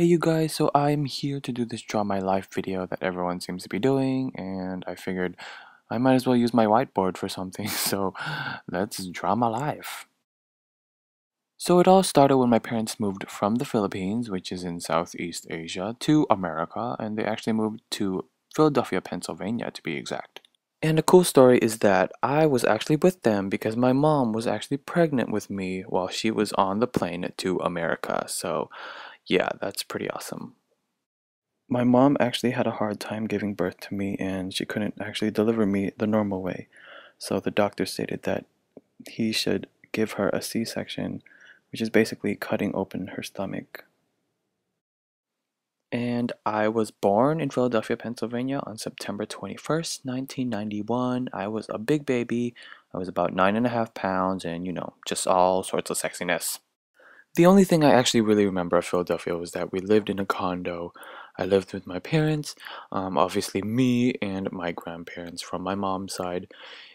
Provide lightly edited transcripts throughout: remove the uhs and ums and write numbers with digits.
Hey you guys, so I'm here to do this Draw My Life video that everyone seems to be doing, and I figured I might as well use my whiteboard for something, so let's draw my life. So it all started when my parents moved from the Philippines, which is in Southeast Asia, to America, and they actually moved to Philadelphia, Pennsylvania to be exact. And the cool story is that I was actually with them because my mom was actually pregnant with me while she was on the plane to America, so yeah, that's pretty awesome. My mom actually had a hard time giving birth to me and she couldn't actually deliver me the normal way. So the doctor stated that he should give her a C-section, which is basically cutting open her stomach. And I was born in Philadelphia, Pennsylvania on September 21st, 1991. I was a big baby. I was about 9.5 pounds and, just all sorts of sexiness. The only thing I actually really remember of Philadelphia was that we lived in a condo. I lived with my parents, obviously me and my grandparents from my mom's side.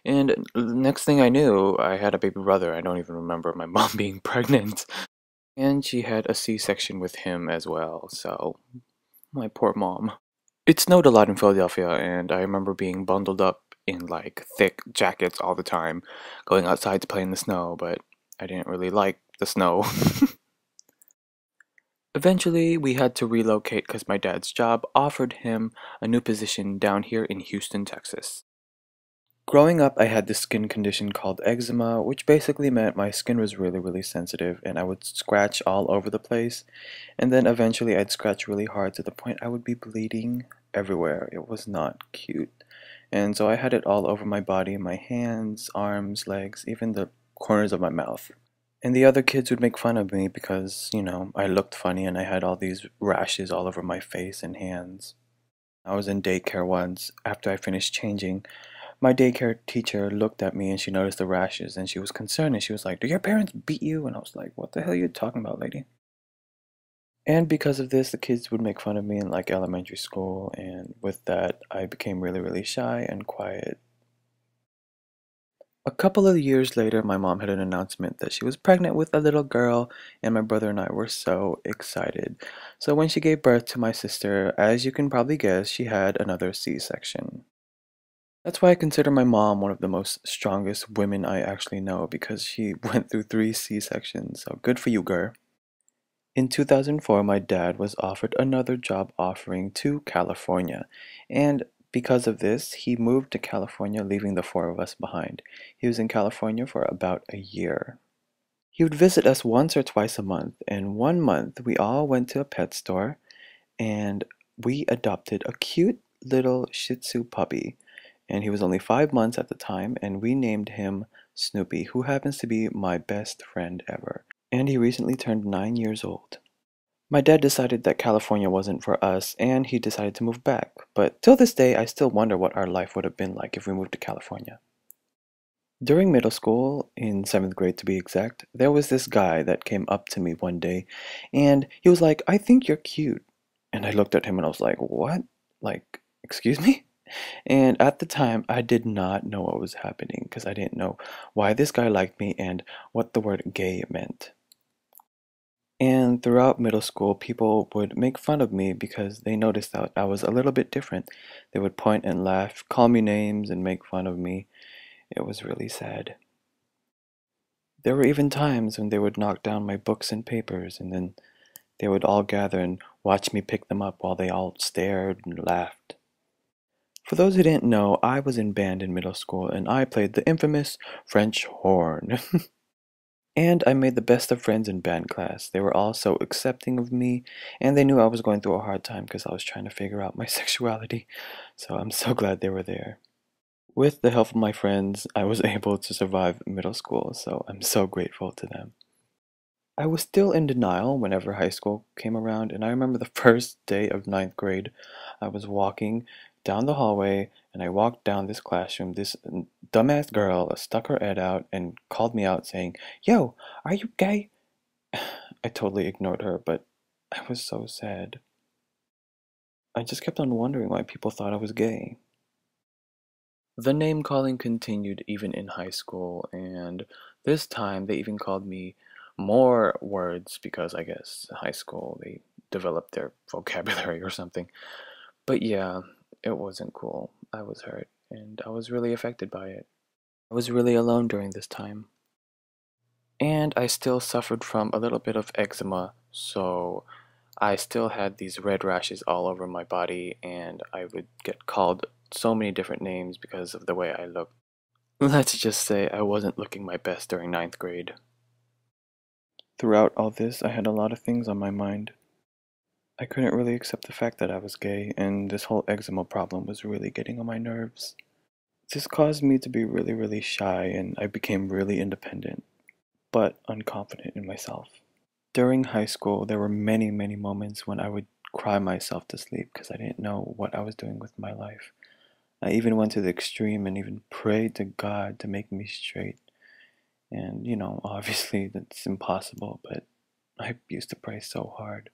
And next thing I knew, I had a baby brother. I don't even remember my mom being pregnant. And she had a C-section with him as well, so my poor mom. It snowed a lot in Philadelphia, and I remember being bundled up in like thick jackets all the time, going outside to play in the snow, but I didn't really like the snow. Eventually, we had to relocate because my dad's job offered him a new position down here in Houston, Texas. Growing up, I had this skin condition called eczema, which basically meant my skin was really sensitive and I would scratch all over the place. And then eventually I'd scratch really hard to the point I would be bleeding everywhere. It was not cute. And so I had it all over my body, my hands, arms, legs, even the corners of my mouth. And the other kids would make fun of me because, I looked funny and I had all these rashes all over my face and hands. I was in daycare once. After I finished changing, my daycare teacher looked at me and she noticed the rashes and she was concerned and she was like, "Do your parents beat you?" And I was like, "What the hell are you talking about, lady?" And because of this, the kids would make fun of me in like elementary school, and with that, I became really shy and quiet. A couple of years later, my mom had an announcement that she was pregnant with a little girl, and my brother and I were so excited. So when she gave birth to my sister, as you can probably guess, she had another C-section. That's why I consider my mom one of the most strongest women I actually know because she went through 3 C-sections. So good for you, girl. In 2004, my dad was offered another job offering to California, and because of this, he moved to California, leaving the four of us behind. He was in California for about a year. He would visit us once or twice a month, and one month we all went to a pet store and we adopted a cute little Shih Tzu puppy. And he was only 5 months at the time, and we named him Snoopy, who happens to be my best friend ever. And he recently turned 9 years old. My dad decided that California wasn't for us, and he decided to move back. But till this day, I still wonder what our life would have been like if we moved to California. During middle school, in 7th grade to be exact, there was this guy that came up to me one day, and he was like, "I think you're cute." And I looked at him and I was like, "What? Like, excuse me?" And at the time, I did not know what was happening because I didn't know why this guy liked me and what the word gay meant. And throughout middle school, people would make fun of me because they noticed that I was a little bit different. They would point and laugh, call me names, and make fun of me. It was really sad. There were even times when they would knock down my books and papers, and then they would all gather and watch me pick them up while they all stared and laughed. For those who didn't know, I was in band in middle school, and I played the infamous French horn. And I made the best of friends in band class. They were all so accepting of me, and they knew I was going through a hard time because I was trying to figure out my sexuality. So I'm so glad they were there. With the help of my friends, I was able to survive middle school, so I'm so grateful to them. I was still in denial whenever high school came around, and I remember the first day of 9th grade. I was walking down the hallway, and I walked down this classroom. This dumbass girl stuck her head out and called me out saying, "Yo, are you gay?" I totally ignored her, but I was so sad. I just kept on wondering why people thought I was gay. The name calling continued even in high school, and this time they even called me more words because I guess high school they develop their vocabulary or something. But yeah, it wasn't cool. I was hurt, and I was really affected by it. I was really alone during this time. And I still suffered from a little bit of eczema, so I still had these red rashes all over my body, and I would get called so many different names because of the way I looked. Let's just say I wasn't looking my best during ninth grade. Throughout all this, I had a lot of things on my mind. I couldn't really accept the fact that I was gay, and this whole eczema problem was really getting on my nerves. This caused me to be really, really shy, and I became really independent, but unconfident in myself. During high school, there were many, many moments when I would cry myself to sleep because I didn't know what I was doing with my life. I even went to the extreme and even prayed to God to make me straight. And, obviously that's impossible, but I used to pray so hard.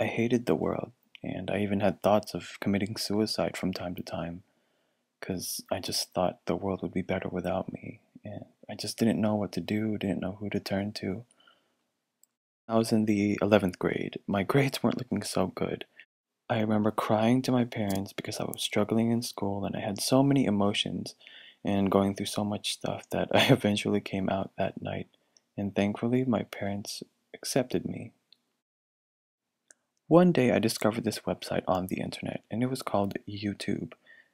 I hated the world, and I even had thoughts of committing suicide from time to time because I just thought the world would be better without me. And I just didn't know what to do, didn't know who to turn to. I was in the 11th grade. My grades weren't looking so good. I remember crying to my parents because I was struggling in school and I had so many emotions and going through so much stuff that I eventually came out that night. And thankfully, my parents accepted me. One day I discovered this website on the internet and it was called YouTube.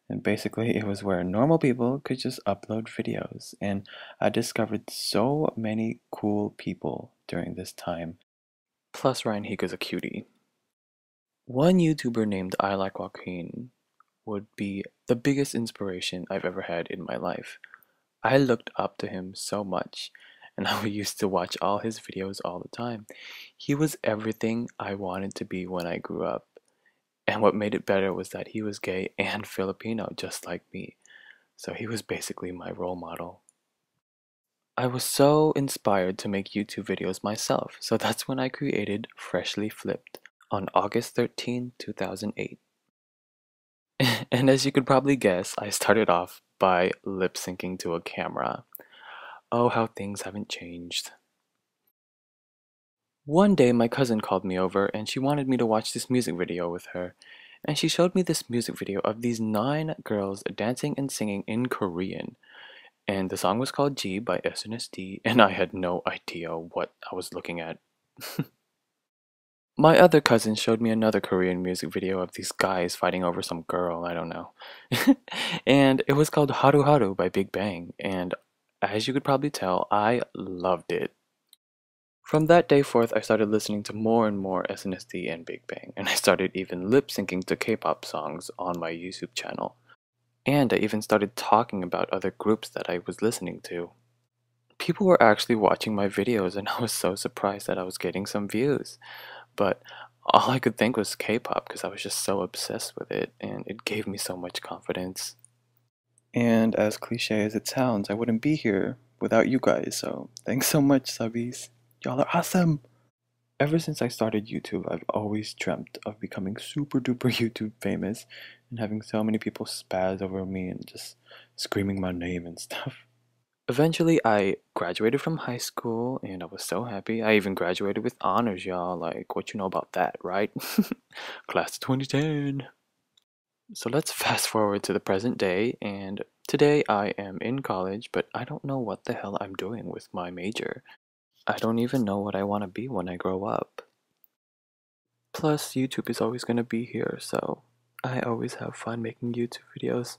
And basically, it was where normal people could just upload videos. And I discovered so many cool people during this time. Plus, Ryan Higa's a cutie. One YouTuber named I Like Joaquin would be the biggest inspiration I've ever had in my life. I looked up to him so much, and I used to watch all his videos all the time. He was everything I wanted to be when I grew up. And what made it better was that he was gay and Filipino, just like me. So he was basically my role model. I was so inspired to make YouTube videos myself, so that's when I created Freshly Flipped on August 13, 2008. And as you could probably guess, I started off by lip syncing to a camera. Oh, how things haven't changed. One day, my cousin called me over and she wanted me to watch this music video with her. And she showed me this music video of these 9 girls dancing and singing in Korean. And the song was called G by SNSD, and I had no idea what I was looking at. My other cousin showed me another Korean music video of these guys fighting over some girl, I don't know. And it was called Haru Haru by Big Bang, and as you could probably tell, I loved it. From that day forth, I started listening to more and more SNSD and Big Bang, and I started even lip syncing to K-pop songs on my YouTube channel. And I even started talking about other groups that I was listening to. People were actually watching my videos, and I was so surprised that I was getting some views. But all I could think was K-pop because I was just so obsessed with it, and it gave me so much confidence. And as cliche as it sounds, I wouldn't be here without you guys, so thanks so much, subbies. Y'all are awesome! Ever since I started YouTube, I've always dreamt of becoming super duper YouTube famous and having so many people spaz over me and just screaming my name and stuff. Eventually, I graduated from high school and I was so happy. I even graduated with honors, y'all. Like, what you know about that, right? Class of 2010. So let's fast forward to the present day, and today I am in college, but I don't know what the hell I'm doing with my major. I don't even know what I want to be when I grow up. Plus, YouTube is always going to be here, so I always have fun making YouTube videos.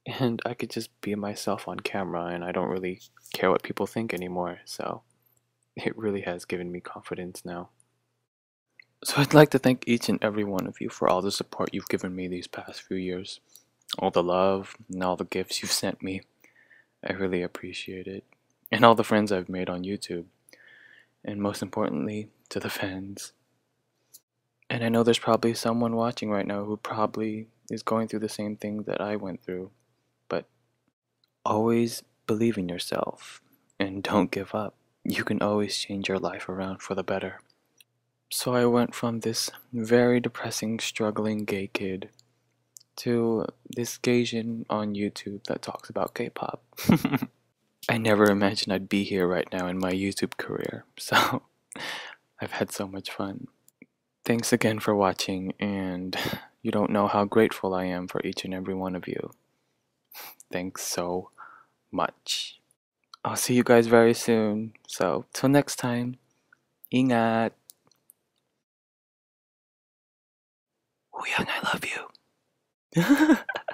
And I could just be myself on camera, and I don't really care what people think anymore, so it really has given me confidence now. So I'd like to thank each and every one of you for all the support you've given me these past few years. All the love and all the gifts you've sent me. I really appreciate it. And all the friends I've made on YouTube. And most importantly, to the fans. And I know there's probably someone watching right now who probably is going through the same thing that I went through. But always believe in yourself and don't give up. You can always change your life around for the better. So I went from this very depressing, struggling gay kid to this Gaysian on YouTube that talks about K-pop. I never imagined I'd be here right now in my YouTube career, so I've had so much fun. Thanks again for watching, and you don't know how grateful I am for each and every one of you. Thanks so much. I'll see you guys very soon. So, till next time, ingat. Uyang, I love you.